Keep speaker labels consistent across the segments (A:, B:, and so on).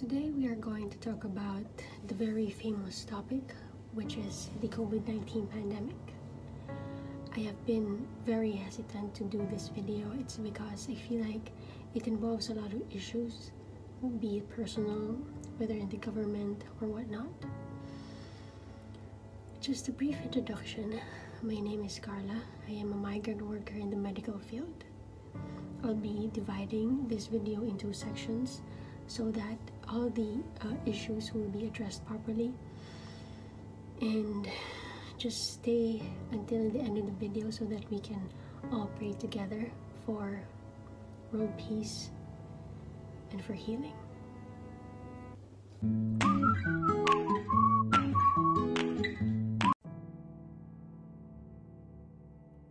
A: Today we are going to talk about the very famous topic, which is the COVID-19 pandemic. I have been very hesitant to do this video. It's because I feel like it involves a lot of issues, be it personal, whether in the government or whatnot. Just a brief introduction. My name is Carla. I am a migrant worker in the medical field. I'll be dividing this video into sections so that all the issues will be addressed properly, and just stay until the end of the video so that we can all pray together for world peace and for healing.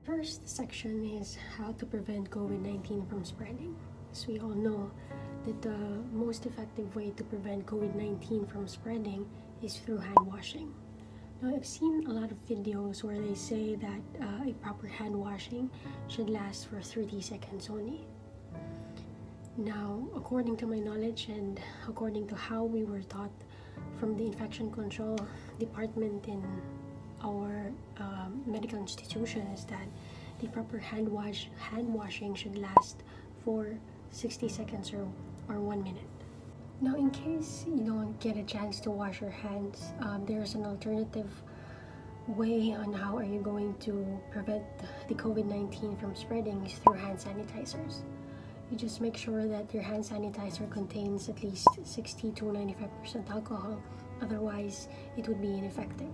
A: First section is how to prevent COVID-19 from spreading. As we all know, that the most effective way to prevent COVID-19 from spreading is through hand washing. Now, I've seen a lot of videos where they say that a proper hand washing should last for 30 seconds only. Now, according to my knowledge and according to how we were taught from the infection control department in our medical institution, is that the proper hand washing should last for 60 seconds or 1 minute. Now, in case you don't get a chance to wash your hands, there's an alternative way on how are you going to prevent the COVID-19 from spreading is through hand sanitizers. You just make sure that your hand sanitizer contains at least 60 to 95% alcohol, otherwise it would be ineffective.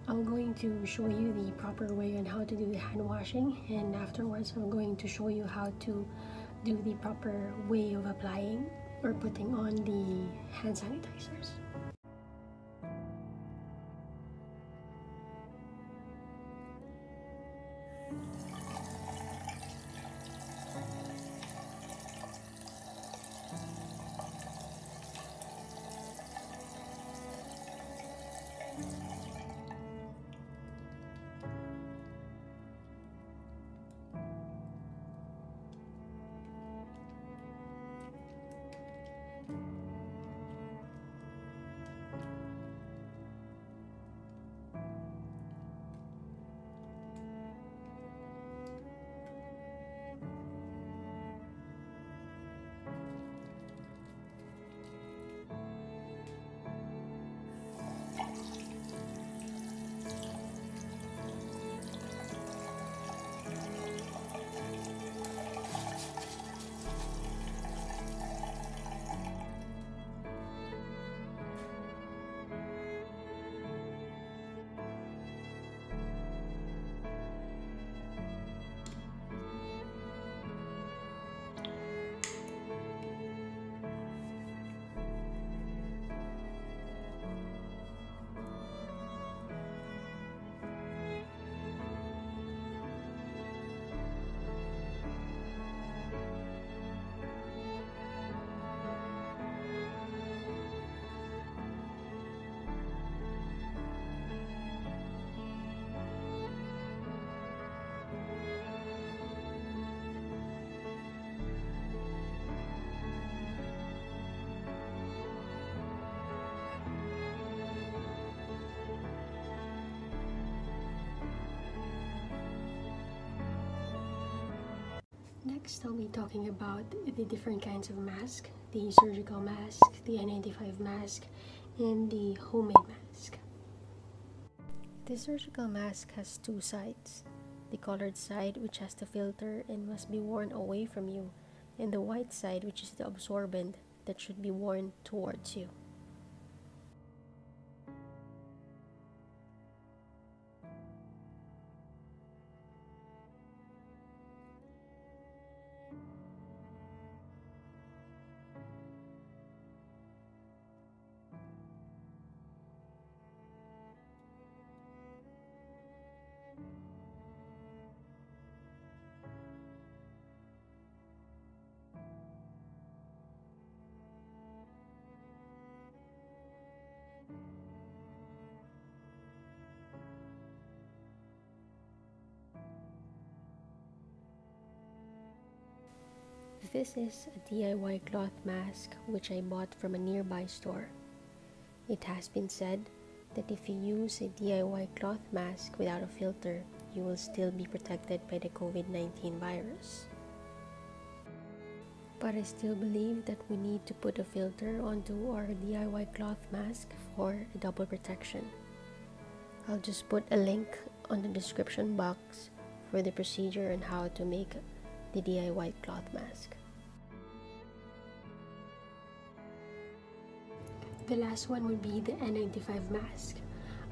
A: I'm going to show you the proper way on how to do the hand washing, and afterwards I'm going to show you how to do the proper way of applying or putting on the hand sanitizers. Next, I'll be talking about the different kinds of mask: the surgical mask, the N95 mask, and the homemade mask. The surgical mask has two sides: the colored side, which has the filter and must be worn away from you, and the white side, which is the absorbent that should be worn towards you. This is a DIY cloth mask which I bought from a nearby store. It has been said that if you use a DIY cloth mask without a filter, you will still be protected by the COVID-19 virus. But I still believe that we need to put a filter onto our DIY cloth mask for a double protection. I'll just put a link on the description box for the procedure on how to make the DIY cloth mask. The last one would be the N95 mask.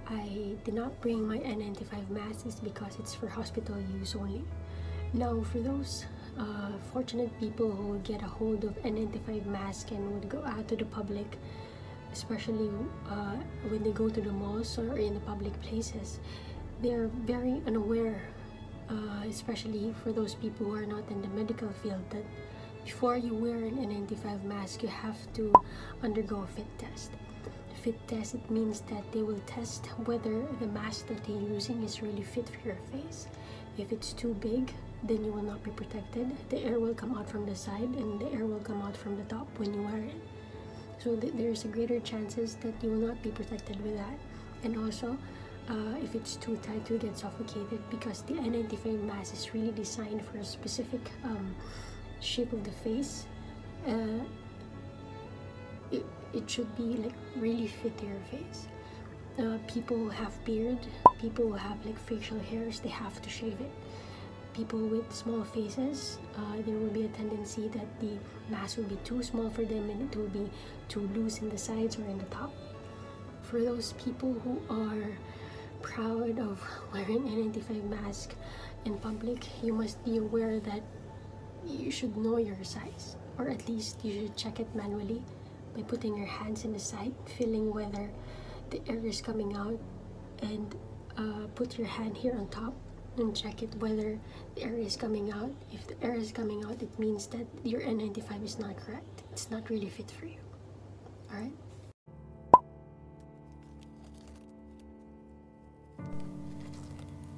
A: I did not bring my N95 masks because it's for hospital use only. Now, for those fortunate people who would get a hold of N95 mask and would go out to the public, especially when they go to the malls or in the public places, they're very unaware, especially for those people who are not in the medical field, that before you wear an N95 mask, you have to undergo a fit test. Fit test, it means that they will test whether the mask that you're using is really fit for your face. If it's too big, then you will not be protected. The air will come out from the side and the air will come out from the top when you wear it. So there's a greater chances that you will not be protected with that. And also, if it's too tight, you get suffocated, because the N95 mask is really designed for a specific shape of the face. It should be like really fit to your face. People who have beard, people who have like facial hairs, they have to shave it. People with small faces, there will be a tendency that the mask will be too small for them and it will be too loose in the sides or in the top. For those people who are proud of wearing an N95 mask in public, you must be aware that you should know your size, or at least you should check it manually by putting your hands in the side, feeling whether the air is coming out, and put your hand here on top and check it whether the air is coming out. If the air is coming out, it means that your N95 is not correct. It's not really fit for you. Alright?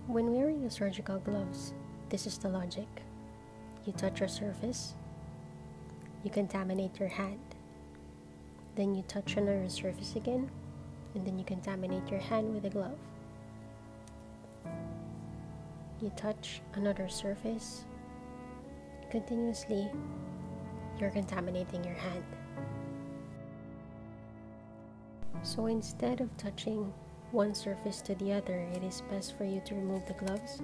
A: When wearing the surgical gloves, this is the logic. You touch your surface, you contaminate your hand. Then you touch another surface again, and then you contaminate your hand with a glove. You touch another surface, continuously you're contaminating your hand. So instead of touching one surface to the other, it is best for you to remove the gloves,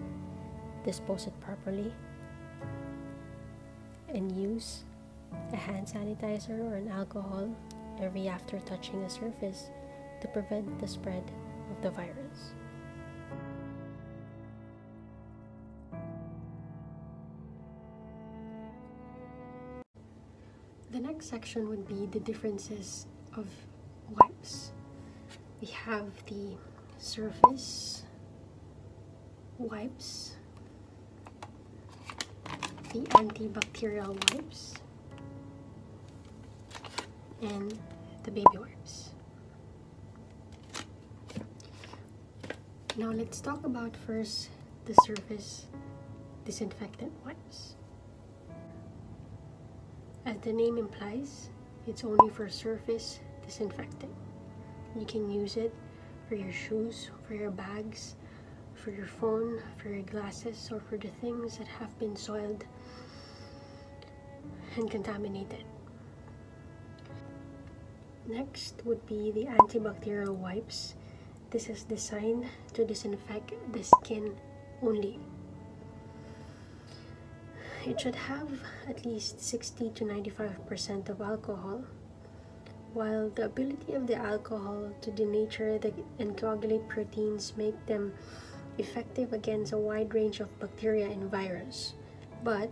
A: dispose it properly, and use a hand sanitizer or an alcohol every after touching a surface to prevent the spread of the virus. The next section would be the differences of wipes. We have the surface wipes, the antibacterial wipes, and the baby wipes. Now let's talk about first the surface disinfectant wipes. As the name implies, it's only for surface disinfecting. You can use it for your shoes, for your bags, for your phone, for your glasses, or for the things that have been soiled and contaminated. Next would be the antibacterial wipes. This is designed to disinfect the skin only. It should have at least 60 to 95% of alcohol. While the ability of the alcohol to denature and coagulate proteins make them effective against a wide range of bacteria and virus, but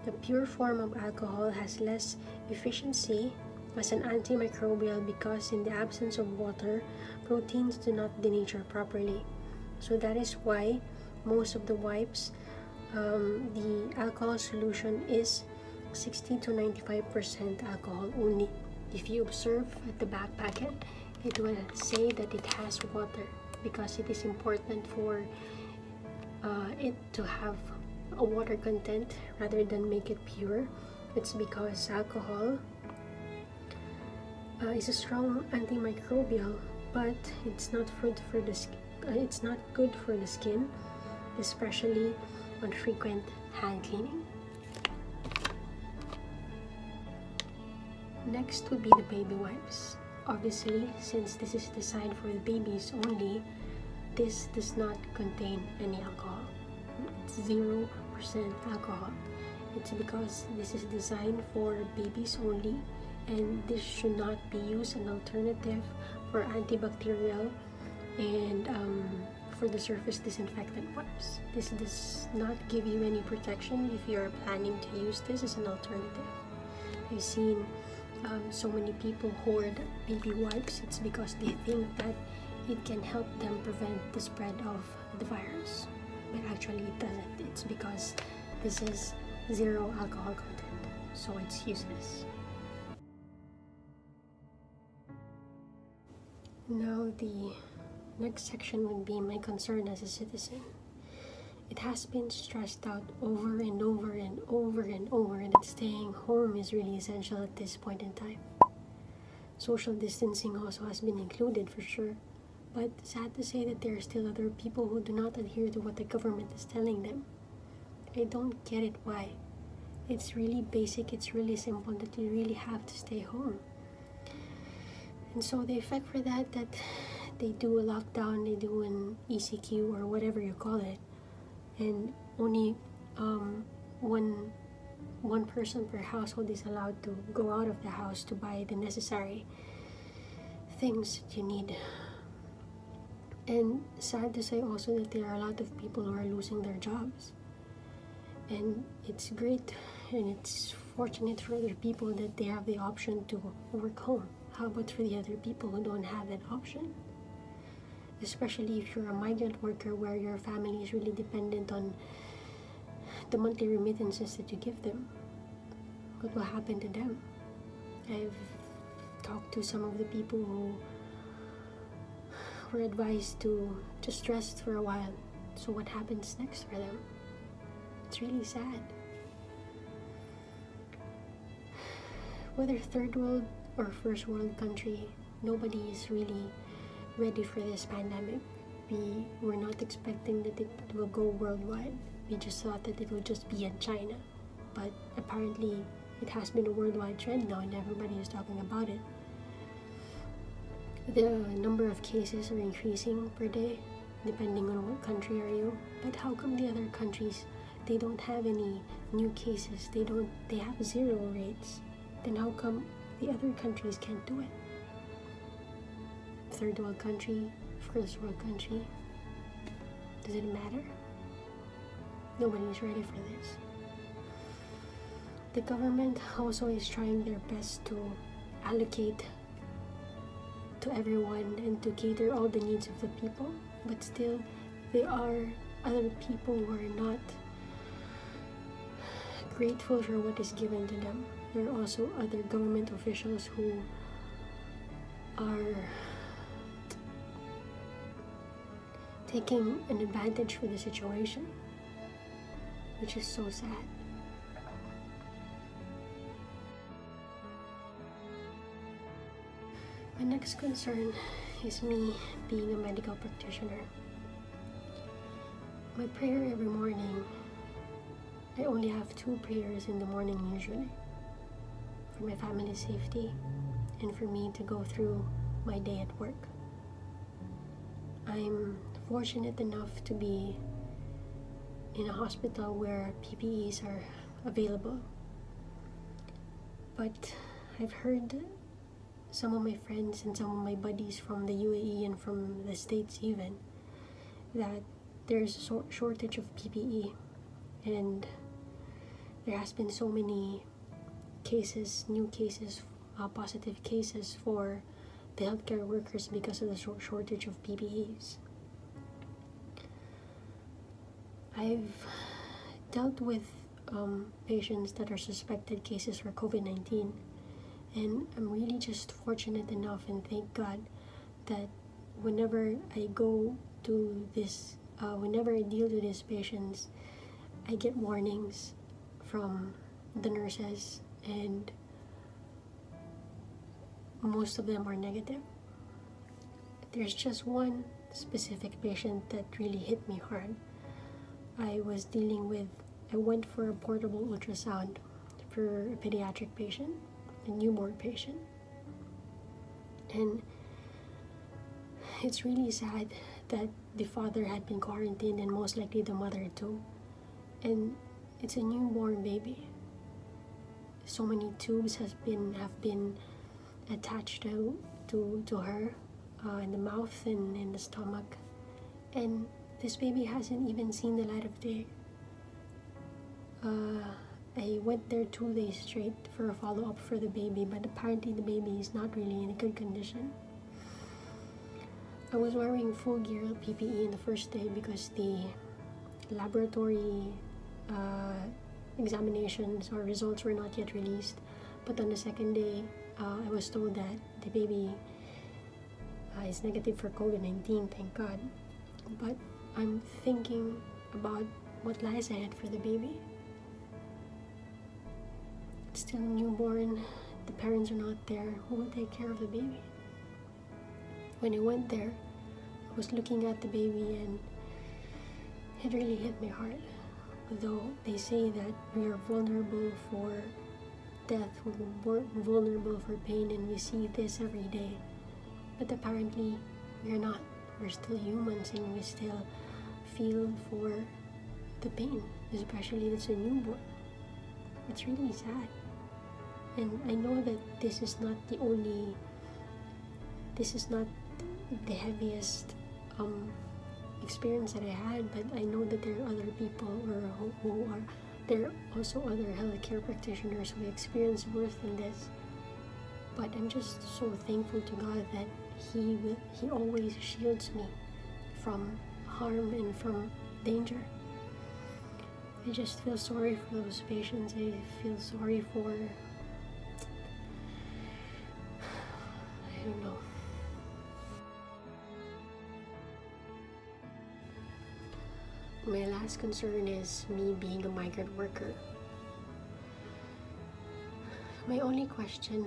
A: the pure form of alcohol has less efficiency as an antimicrobial, because in the absence of water, proteins do not denature properly. So that is why most of the wipes, the alcohol solution is 60 to 95% alcohol only. If you observe at the back packet, it will say that it has water, because it is important for it to have a water content rather than make it pure. It's because alcohol is a strong antimicrobial, but it's not good for the skin, especially on frequent hand cleaning. Next would be the baby wipes. Obviously, since this is designed for the babies only, this does not contain any alcohol. It's 0% alcohol. It's because this is designed for babies only, and this should not be used an alternative for antibacterial and for the surface disinfectant wipes. This does not give you any protection if you are planning to use this as an alternative. I've seen so many people hoard baby wipes. It's because they think that it can help them prevent the spread of the virus, but actually it doesn't. It's because this is 0 alcohol content, so it's useless. Now the next section would be my concern as a citizen. It has been stressed out over and over and over and over that staying home is really essential at this point in time. Social distancing also has been included for sure, but sad to say that there are still other people who do not adhere to what the government is telling them. I don't get it why. It's really basic, it's really simple that you really have to stay home. And so the effect for that they do a lockdown, they do an ECQ or whatever you call it, and only one person per household is allowed to go out of the house to buy the necessary things that you need. And sad to say also that there are a lot of people who are losing their jobs. And it's great and it's fortunate for other people that they have the option to work home. How about for the other people who don't have that option? Especially if you're a migrant worker where your family is really dependent on the monthly remittances that you give them. What will happen to them? I've talked to some of the people who were advised to just rest for a while. So what happens next for them? It's really sad. Whether third world or first world country, nobody is really ready for this pandemic. We were not expecting that it will go worldwide. We just thought that it would just be in China. But apparently it has been a worldwide trend now and everybody is talking about it. The number of cases are increasing per day, depending on what country are you. But how come the other countries, they don't have any new cases? They have 0 rates. Then how come the other countries can't do it? Third world country, first world country, does it matter? Nobody's ready for this. The government also is trying their best to allocate to everyone and to cater all the needs of the people, but still there are other people who are not grateful for what is given to them. There are also other government officials who are taking an advantage for the situation, which is so sad. My next concern is me being a medical practitioner. My prayer every morning, I only have 2 prayers in the morning usually, for my family's safety and for me to go through my day at work. I'm fortunate enough to be in a hospital where PPEs are available, but I've heard some of my friends and some of my buddies from the UAE and from the States even, that there's a shortage of PPE, and there has been so many cases, new cases, positive cases for the healthcare workers because of the shortage of PPEs. I've dealt with patients that are suspected cases for COVID-19, and I'm really just fortunate enough, and thank God, that whenever I go to this, whenever I deal with these patients, I get warnings from the nurses and most of them are negative. There's just one specific patient that really hit me hard. I went for a portable ultrasound for a pediatric patient, a newborn patient. And it's really sad that the father had been quarantined and most likely the mother too. And it's a newborn baby. So many tubes have been attached to her in the mouth and in the stomach. And this baby hasn't even seen the light of day. I went there 2 days straight for a follow-up for the baby, but apparently the baby is not really in a good condition. I was wearing full gear PPE in the first day because the laboratory examinations or results were not yet released. But on the second day, I was told that the baby is negative for COVID-19, thank God. But I'm thinking about what lies ahead for the baby. It's still newborn, the parents are not there. Who will take care of the baby? When I went there, I was looking at the baby and it really hit me hard. Although they say that we are vulnerable for death, we're vulnerable for pain, and we see this every day. But apparently, we are not. We're still humans and we still feel for the pain, especially as a newborn. It's really sad. And I know that this is not the heaviest experience that I had, but I know that there are other people there are also other healthcare practitioners who experience worse than this. But I'm just so thankful to God that He always shields me from harm and from danger. I just feel sorry for those patients. I feel sorry for, I don't know. My last concern is me being a migrant worker. My only question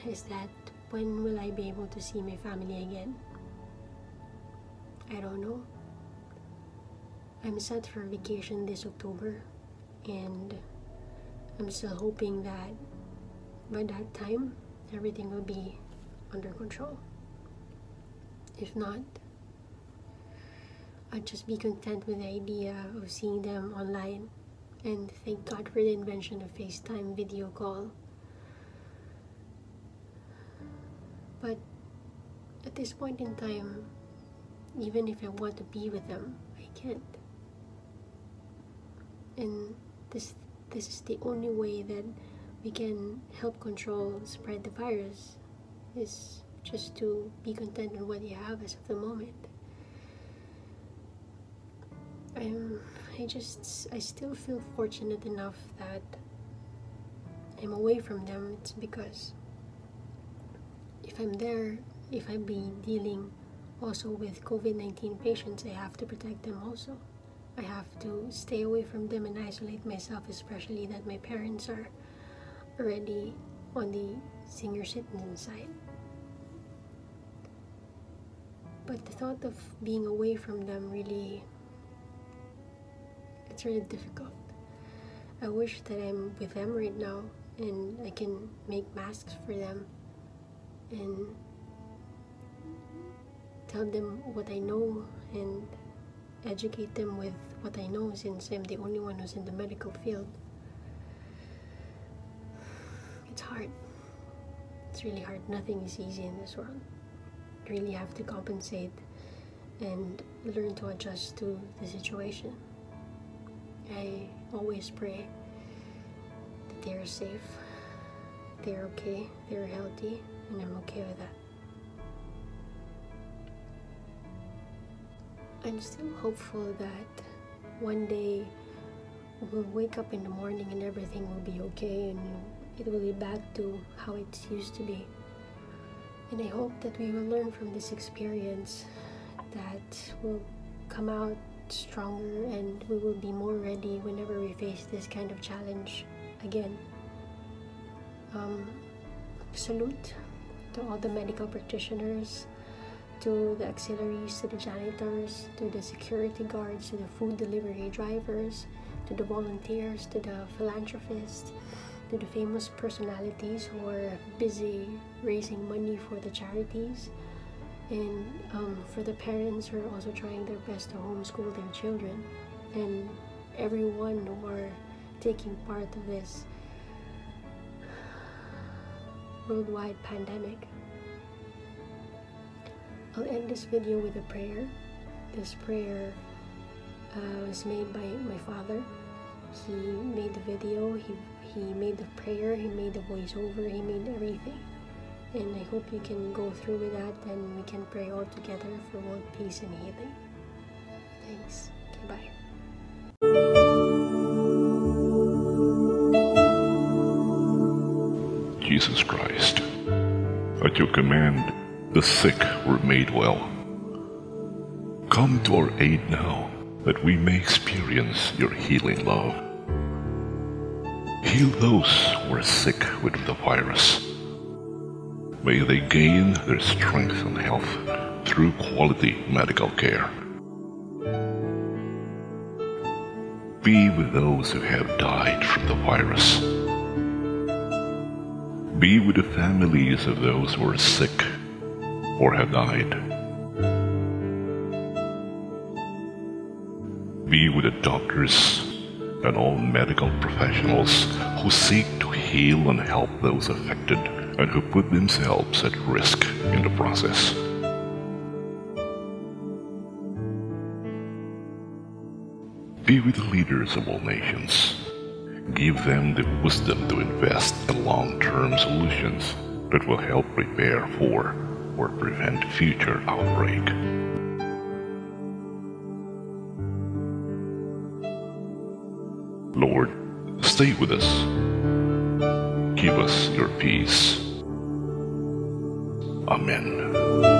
A: is that when will I be able to see my family again? I don't know. I'm set for vacation this October, and I'm still hoping that by that time everything will be under control. If not, I'd just be content with the idea of seeing them online, and thank God for the invention of FaceTime video call. But at this point in time, even if I want to be with them, I can't. And this is the only way that we can help spread the virus, is just to be content with what you have as of the moment. I still feel fortunate enough that I'm away from them. It's because if I'm there, if I be dealing also with COVID-19 patients, I have to protect them also. I have to stay away from them and isolate myself, especially that my parents are already on the senior citizen side. But the thought of being away from them it's really difficult. I wish that I'm with them right now and I can make masks for them and tell them what I know and educate them with what I know, since I'm the only one who's in the medical field. It's hard. It's really hard. Nothing is easy in this world. You really have to compensate and learn to adjust to the situation. I always pray that they are safe, they're okay, they're healthy, and I'm okay with that. I'm still hopeful that one day we'll wake up in the morning and everything will be okay and it will be back to how it used to be. And I hope that we will learn from this experience, that we'll come out stronger and we will be more ready whenever we face this kind of challenge again. salute to all the medical practitioners, to the auxiliaries, to the janitors, to the security guards, to the food delivery drivers, to the volunteers, to the philanthropists, to the famous personalities who are busy raising money for the charities, and for the parents who are also trying their best to homeschool their children, and everyone who are taking part of this worldwide pandemic. I'll end this video with a prayer. This prayer was made by my father. He made the video, he made the prayer, he made the voiceover, he made everything. And I hope you can go through with that and we can pray all together for world peace and healing. Thanks. Okay, bye.
B: Jesus Christ, at your command, the sick were made well. Come to our aid now, that we may experience your healing love. Heal those who are sick with the virus. May they gain their strength and health through quality medical care. Be with those who have died from the virus. Be with the families of those who are sick or have died. Be with the doctors and all medical professionals who seek to heal and help those affected and who put themselves at risk in the process. Be with the leaders of all nations. Give them the wisdom to invest in long-term solutions that will help prepare for or prevent future outbreak. Lord, stay with us. Give us your peace. Amen.